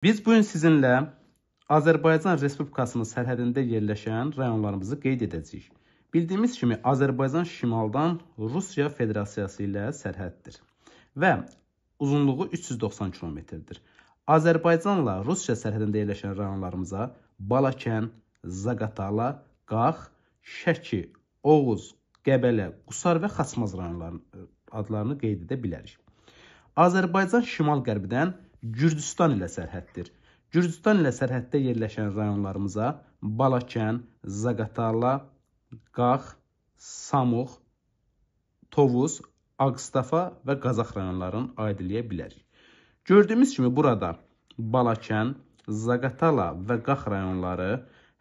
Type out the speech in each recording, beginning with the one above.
Biz bugün sizinlə Azərbaycan Respublikasının sərhədində yerləşən rayonlarımızı qeyd edəcəyik. Bildiyimiz kimi Azərbaycan şimaldan Rusiya Federasiyası ilə sərhəddir və uzunluğu 390 kilometrdir. Azərbaycanla Rusiya sərhədində yerləşən rayonlarımıza Balakən, Zaqatala, Qax, Şəki, Oğuz, Qəbələ, Qusar və Xaçmaz rayonlarının adlarını qeyd edə bilərik. Azərbaycan şimal-qərbdən Gürcüstan ilə sərhəddir. Gürcüstan ilə sərhəddə yerləşən rayonlarımıza Balakən, Zaqatala, Qax, Samux, Tovuz, Ağstafa və Qazax rayonlarını aid eləyə bilərik. Gördüyümüz kimi burada Balakən, Zaqatala və Qax rayonları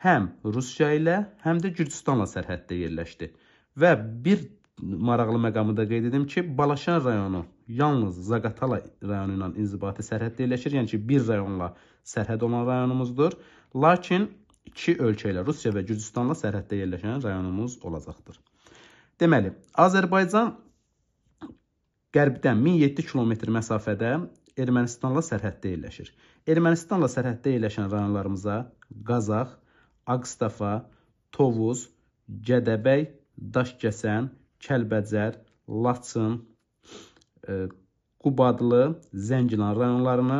həm Rusiya ilə, həm də Gürcüstanla sərhəddə yerləşdi. Və bir maraqlı məqamı da qeyd edim ki, Balakən rayonu yalnız Zaqatala rayonu ilə inzibati sərhəddə yerləşir. Yəni ki, bir rayonla sərhəd olan rayonumuzdur. Lakin iki ölkə ilə, Rusiya və Gürcüstanla sərhəddə yerləşən rayonumuz olacaqdır. Deməli, Azərbaycan qərbdən 1007 kilometr məsafədə Ermənistanla sərhəddə yerləşir. Ermənistanla sərhəddə yerləşən rayonlarımıza Qazax, Ağstafa, Tovuz, Gədəbəy, Daşkəsən, Kəlbəcər, Laçın, Qubadlı, Zəngilan rayonlarını,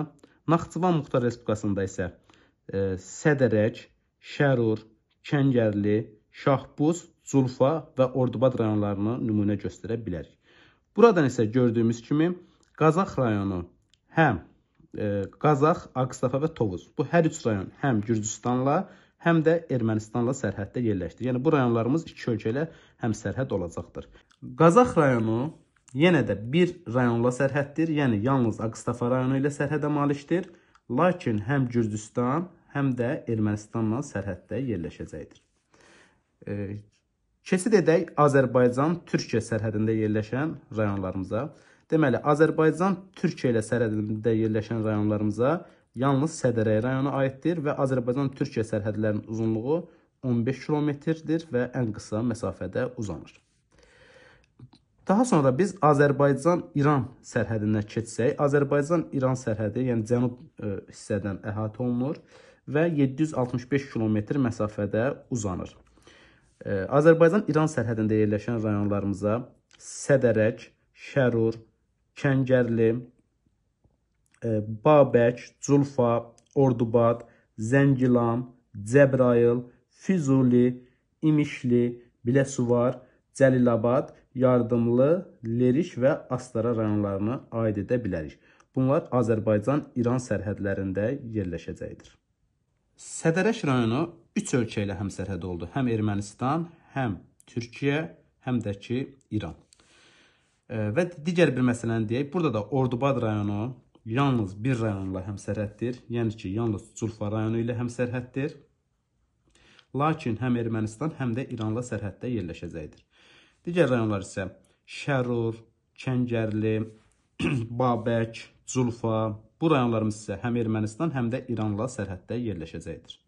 Naxçıvan Muxtar Respublikasında isə Sədərək, Şərur, Kəngərli, Şahbuz, Zulfa və Ordubad rayonlarını nümunə göstərə bilərik. Buradan isə gördüyümüz kimi Qazax rayonu həm Qazax, Ağstafa və Tovuz. Bu hər üç rayon həm Gürcüstanla, həm də Ermənistanla sərhəddə yerləşdir. Yəni bu rayonlarımız iki ölkə ilə həmsərhəd olacaqdır. Qazax rayonu yenə də bir rayonla sərhəddir, yəni yalnız Ağstafa rayonu ilə sərhədə malikdir. Lakin həm Gürcüstan, həm də Ermənistanla sərhəddə yerləşəcəkdir. Keçid edək Azərbaycan Türkiyə sərhədində yerləşən rayonlarımıza. Deməli, Azərbaycan Türkiyə ilə sərhədində yerləşən rayonlarımıza yalnız Sədərək rayonu aiddir və Azərbaycan-Türkiyə sərhədlərinin uzunluğu 15 kilometrdir və ən qısa məsafədə uzanır. Daha sonra biz Azərbaycan-İran sərhədindən keçsək, Azərbaycan-İran sərhədi, yəni cənub hissədən əhatə olunur və 765 kilometr məsafədə uzanır. Azərbaycan-İran sərhədində yerləşən rayonlarımıza Sədərək, Şərur, Kəngərli, Babək, Zulfa, Ordubad, Zəngilan, Cəbrayıl, Füzuli, İmişli, Biləsuvar, Cəlilabad, Yardımlı, Leriş və Astara rayonlarına aid edə bilərik. Bunlar Azərbaycan-İran sərhədlərində yerləşəcəkdir. Sədərək rayonu üç ölkə ilə həmsərhəd oldu. Həm Ermənistan, həm Türkiyə, həm də ki İran. Və digər bir məsələni deyək. Burada da Ordubad rayonu yalnız bir rayonla həmsərhəddir. Yəni ki, yalnız Zulfa rayonu ilə həmsərhəddir. Lakin həm Ermənistan, həm də İranla sərhəddə yerləşəcəkdir. Digər rayonlar isə Şərur, Kəngərli, Babək, Zulfa. Bu rayonlarımız isə həm Ermənistan, həm də İranla sərhəddə yerləşəcəkdir.